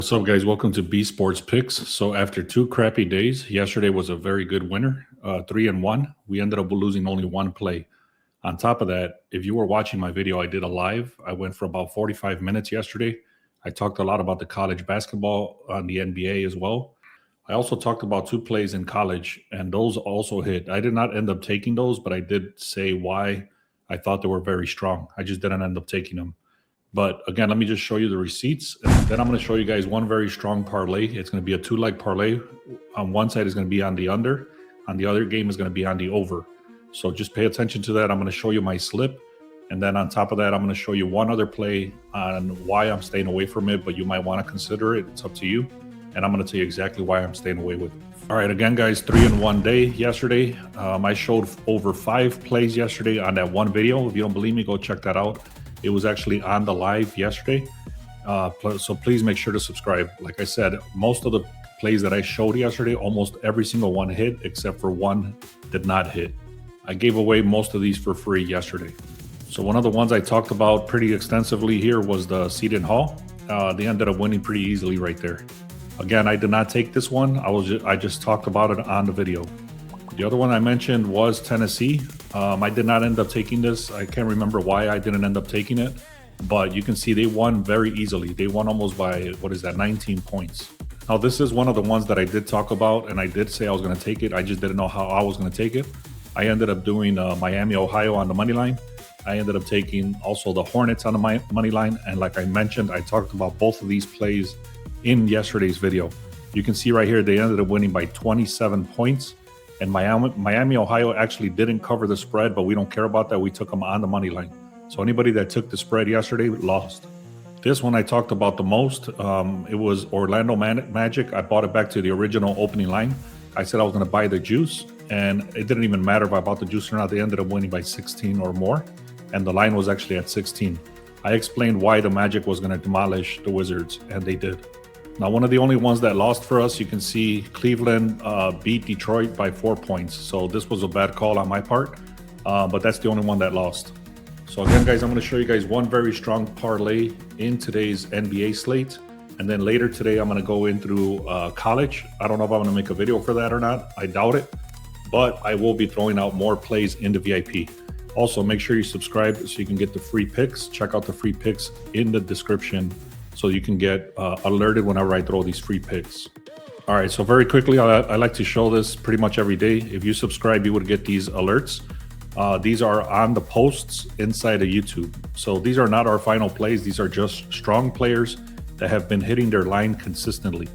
What's up, guys? Welcome to B Sports Picks. So after 2 crappy days, yesterday was a very good winner, 3-1. We ended up losing only one play. On top of that, if you were watching my video, I did a live. I went for about 45 minutes yesterday. I talked a lot about the college basketball on the NBA as well. I also talked about 2 plays in college, and those also hit. I did not end up taking those, but I did say why I thought they were very strong. I just didn't end up taking them. But again, let me just show you the receipts. And then I'm going to show you guys one very strong parlay. It's going to be a 2-leg parlay. On one side is going to be on the under. On the other game is going to be on the over. So just pay attention to that. I'm going to show you my slip. And then on top of that, I'm going to show you one other play on why I'm staying away from it, but you might want to consider it. It's up to you. And I'm going to tell you exactly why I'm staying away with it. All right, again, guys, 3-1 day yesterday. I showed over 5 plays yesterday on that one video. If you don't believe me, go check that out. It was actually on the live yesterday. So please make sure to subscribe. Like I said, most of the plays that I showed yesterday, almost every single one hit, except for one did not hit. I gave away most of these for free yesterday. So one of the ones I talked about pretty extensively here was the Seton Hall. They ended up winning pretty easily right there. Again, I did not take this one. I just talked about it on the video. The other one I mentioned was Tennessee. I did not end up taking this. I can't remember why I didn't end up taking it, but you can see they won very easily. They won almost by, 19 points. Now, this is one of the ones that I did talk about, and I did say I was going to take it. I just didn't know how I was going to take it. I ended up doing Miami, Ohio on the money line. I ended up taking also the Hornets on the money line. And like I mentioned, I talked about both of these plays in yesterday's video. You can see right here, they ended up winning by 27 points. And Miami, Ohio actually didn't cover the spread, but we don't care about that. We took them on the money line. So anybody that took the spread yesterday lost. This one I talked about the most. It was Orlando Magic. I bought it back to the original opening line. I said I was going to buy the juice, and it didn't even matter if I bought the juice or not. They ended up winning by 16 or more, and the line was actually at 16. I explained why the Magic was going to demolish the Wizards, and they did. Now, one of the only ones that lost for us, you can see Cleveland beat Detroit by 4 points. So this was a bad call on my part, but that's the only one that lost. So again, guys, I'm going to show you guys one very strong parlay in today's NBA slate. And then later today, I'm going to go in through college. I don't know if I'm going to make a video for that or not. I doubt it, but I will be throwing out more plays in the VIP. Also, make sure you subscribe so you can get the free picks. Check out the free picks in the description so you can get alerted whenever I throw these free picks. All right, so very quickly, I like to show this pretty much every day. If you subscribe, you would get these alerts. These are on the posts inside of YouTube. So these are not our final plays. These are just strong players that have been hitting their line consistently.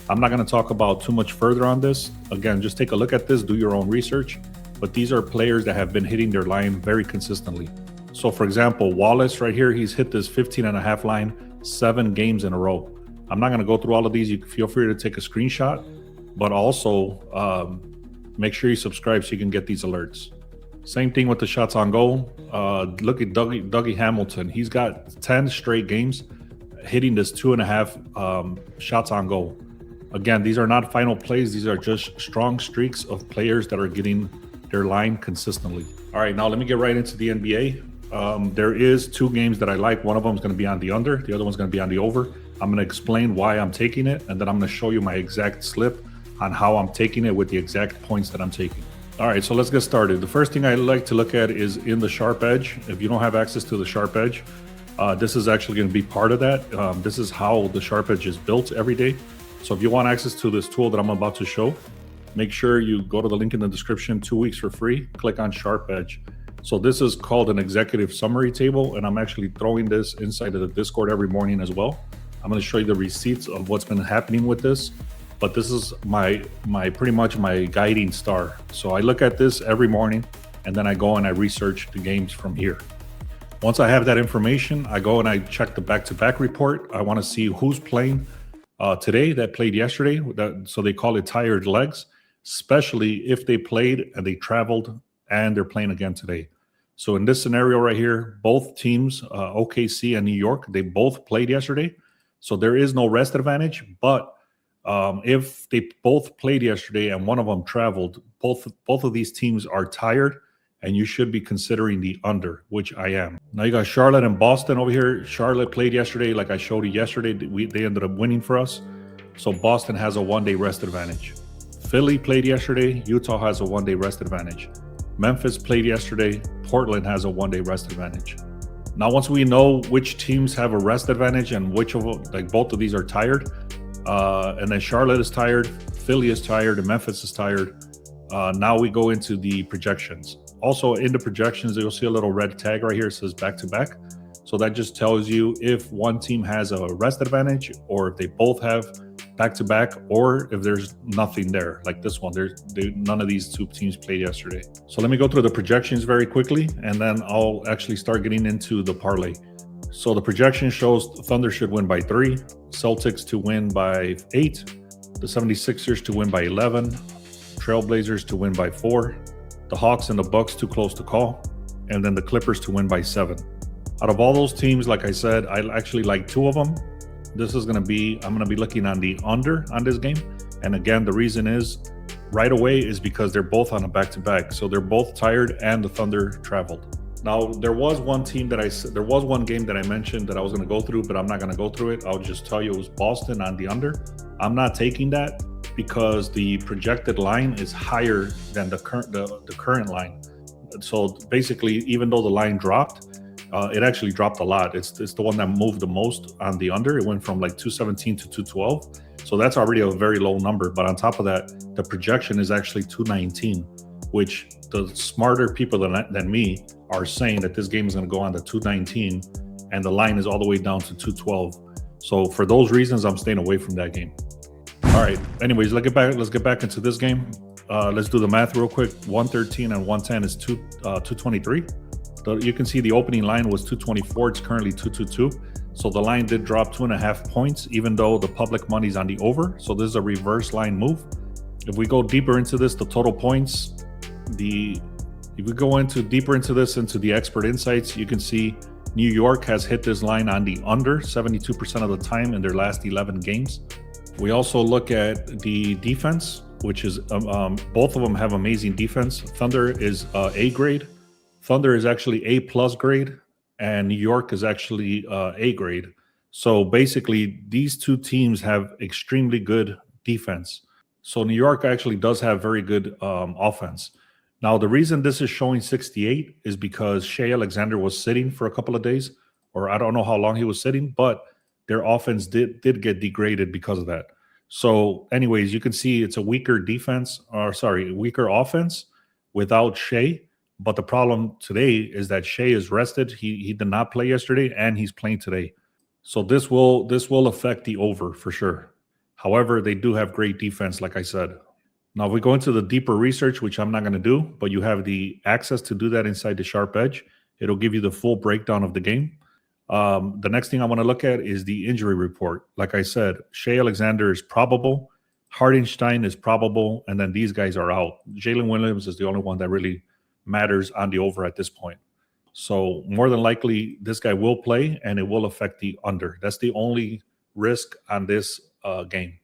I'm not going to talk about too much further on this. Again, just take a look at this, do your own research. But these are players that have been hitting their line very consistently. So for example, Wallace right here, he's hit this 15.5 line 7 games in a row. I'm not going to go through all of these. You can feel free to take a screenshot, but also make sure you subscribe so you can get these alerts. Same thing with the shots on goal. Look at Dougie Hamilton. He's got 10 straight games hitting this 2.5 shots on goal. Again, these are not final plays. These are just strong streaks of players that are getting their line consistently. All right, now let me get right into the NBA. There is 2 games that I like. One of them is going to be on the under. The other one's going to be on the over. I'm going to explain why I'm taking it, and then I'm going to show you my exact slip on how I'm taking it with the exact points that I'm taking. All right, so let's get started. The first thing I like to look at is in the SharpEdge. If you don't have access to the SharpEdge, this is actually going to be part of that. This is how the SharpEdge is built every day. So if you want access to this tool that I'm about to show, make sure you go to the link in the description, 2 weeks for free, click on SharpEdge. So this is called an executive summary table, and I'm actually throwing this inside of the Discord every morning as well. I'm going to show you the receipts of what's been happening with this, but this is my pretty much my guiding star. So I look at this every morning, and then I go and I research the games from here. Once I have that information, I go and I check the back-to-back report. I want to see who's playing today that played yesterday. So they call it tired legs, especially if they played and they traveled and they're playing again today. So in this scenario right here, both teams, OKC and New York, they both played yesterday. So there is no rest advantage. But if they both played yesterday and one of them traveled, both of these teams are tired and you should be considering the under, which I am. Now you got Charlotte and Boston over here. Charlotte played yesterday, like I showed you yesterday. They ended up winning for us. So Boston has a one-day rest advantage. Philly played yesterday. Utah has a one-day rest advantage. Memphis played yesterday. Portland has a one-day rest advantage. Now, once we know which teams have a rest advantage and which of them, like both of these are tired, and then Charlotte is tired, Philly is tired, and Memphis is tired. Now we go into the projections. Also in the projections, you'll see a little red tag right here. It says back-to-back. So that just tells you if one team has a rest advantage or if they both have back-to-back, or if there's nothing there, like this one. None of these two teams played yesterday. So let me go through the projections very quickly, and then I'll actually start getting into the parlay. So the projection shows Thunder should win by 3, Celtics to win by 8, the 76ers to win by 11, Trailblazers to win by 4, the Hawks and the Bucks too close to call, and then the Clippers to win by 7. Out of all those teams, like I said, I actually like 2 of them. This is I'm going to be looking on the under on this game. And again, the reason is right away is because they're both on a back-to-back. So they're both tired and the Thunder traveled. Now, there was one game that I mentioned that I was going to go through, but I'm not going to go through it. I'll just tell you it was Boston on the under. I'm not taking that because the projected line is higher than the current line. So basically, even though the line dropped, it actually dropped a lot. It's the one that moved the most on the under. It went from like 217 to 212. So that's already a very low number. But on top of that, the projection is actually 219, which the smarter people than me are saying that this game is going to go on to 219 and the line is all the way down to 212. So for those reasons, I'm staying away from that game. All right. Anyways, let's get back into this game. Let's do the math real quick. 113 and 110 is 223. You can see the opening line was 224. It's currently 222. So the line did drop 2.5 points, even though the public money's on the over. So this is a reverse line move. If we go deeper into this, the total points, if we go deeper into this, into the expert insights, you can see New York has hit this line on the under 72% of the time in their last 11 games. We also look at the defense, which is both of them have amazing defense. Thunder is A grade. Thunder is actually A plus grade, and New York is actually A grade. So basically, these two teams have extremely good defense. So New York actually does have very good offense. Now, the reason this is showing 68 is because Shai Alexander was sitting for a couple of days, or I don't know how long he was sitting, but their offense did get degraded because of that. So anyways, you can see it's a weaker offense without Shai. But the problem today is that Shai is rested. He did not play yesterday, and he's playing today. So this will affect the over for sure. However, they do have great defense, like I said. Now, if we go into the deeper research, which I'm not going to do, but you have the access to do that inside the SharpEdge. It'll give you the full breakdown of the game. The next thing I want to look at is the injury report. Like I said, Shai Alexander is probable, Hartenstein is probable, and then these guys are out. Jalen Williams is the only one that really matters on the over at this point. So more than likely, this guy will play, and it will affect the under. That's the only risk on this game,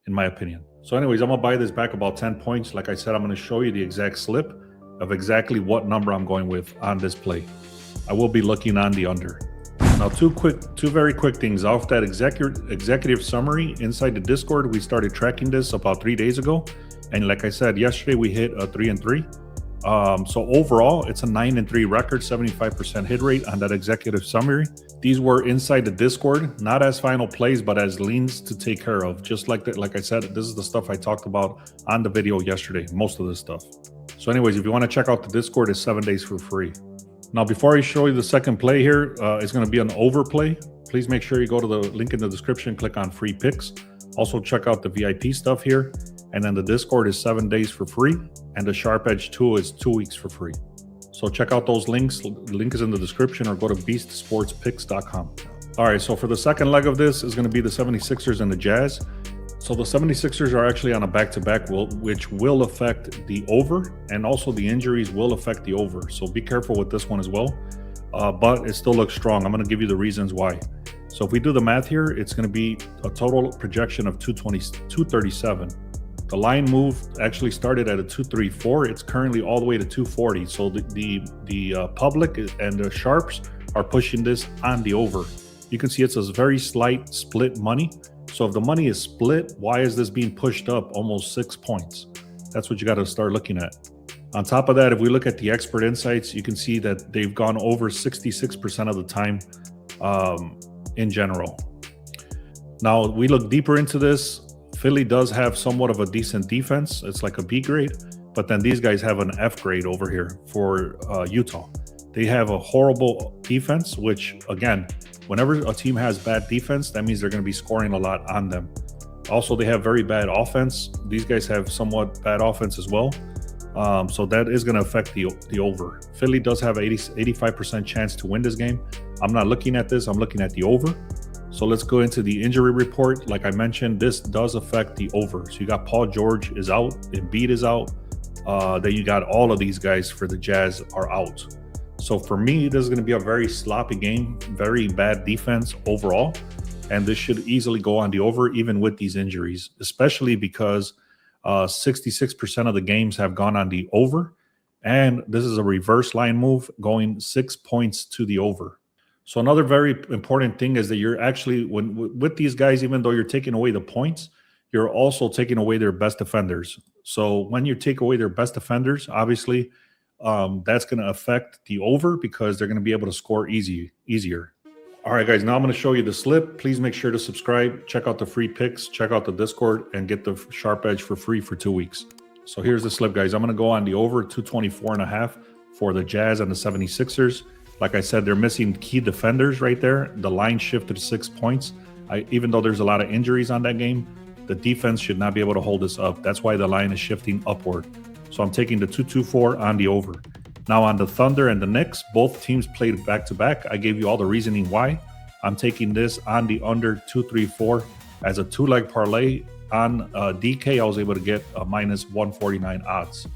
in my opinion. So anyways, I'm going to buy this back about 10 points. Like I said, I'm going to show you the exact slip of exactly what number I'm going with on this play. I will be looking on the under. Now, two very quick things. Off that executive summary inside the Discord, we started tracking this about 3 days ago. And like I said, yesterday we hit a 3-3. So overall, it's a 9-3 record, 75% hit rate on that executive summary. These were inside the Discord, not as final plays, but as leans to take care of. Just like that, like I said, this is the stuff I talked about on the video yesterday, most of this stuff. So anyways, if you want to check out the Discord, it's 7 days for free. Now, before I show you the second play here, it's going to be an overplay. Please make sure you go to the link in the description, click on free picks. Also check out the VIP stuff here. And then the Discord is 7 days for free. And the SharpEdge 2 is 2 weeks for free. So check out those links. The link is in the description, or go to beastsportspicks.com. All right, so for the second leg of this is going to be the 76ers and the Jazz. So the 76ers are actually on a back-to-back, which will affect the over, and also the injuries will affect the over. So be careful with this one as well. But it still looks strong. I'm going to give you the reasons why. So if we do the math here, it's going to be a total projection of 237. The line move actually started at a 234. It's currently all the way to 240. So the public and the sharps are pushing this on the over. You can see it's a very slight split money. So if the money is split, why is this being pushed up almost 6 points? That's what you got to start looking at. On top of that, if we look at the expert insights, you can see that they've gone over 66% of the time in general. Now, we look deeper into this. Philly does have somewhat of a decent defense. It's like a B grade, but then these guys have an F grade over here for Utah. They have a horrible defense, which, again, whenever a team has bad defense, that means they're going to be scoring a lot on them. Also, they have very bad offense. These guys have somewhat bad offense as well. So that is going to affect the over. Philly does have 85% chance to win this game. I'm not looking at this. I'm looking at the over. So let's go into the injury report. Like I mentioned, this does affect the over. So you got Paul George is out. Embiid is out. Then you got all of these guys for the Jazz are out. So for me, this is going to be a very sloppy game, very bad defense overall. And this should easily go on the over, even with these injuries, especially because 66% of the games have gone on the over. And this is a reverse line move going 6 points to the over. So another very important thing is that you're actually, with these guys, even though you're taking away the points, you're also taking away their best defenders. So when you take away their best defenders, obviously, that's going to affect the over because they're going to be able to score easier. All right, guys, now I'm going to show you the slip. Please make sure to subscribe, check out the free picks, check out the Discord, and get the SharpEdge for free for 2 weeks. So here's the slip, guys. I'm going to go on the over 224.5 for the Jazz and the 76ers. Like I said, they're missing key defenders right there. The line shifted to 6 points. Even though there's a lot of injuries on that game, the defense should not be able to hold this up. That's why the line is shifting upward. So I'm taking the 224 on the over. Now on the Thunder and the Knicks, both teams played back-to-back. I gave you all the reasoning why. I'm taking this on the under 234 as a two-leg parlay. On DK, I was able to get a minus 149 odds.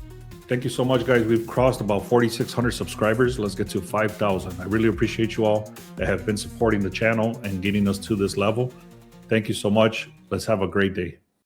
Thank you so much, guys. We've crossed about 4,600 subscribers. Let's get to 5,000. I really appreciate you all that have been supporting the channel and getting us to this level. Thank you so much. Let's have a great day.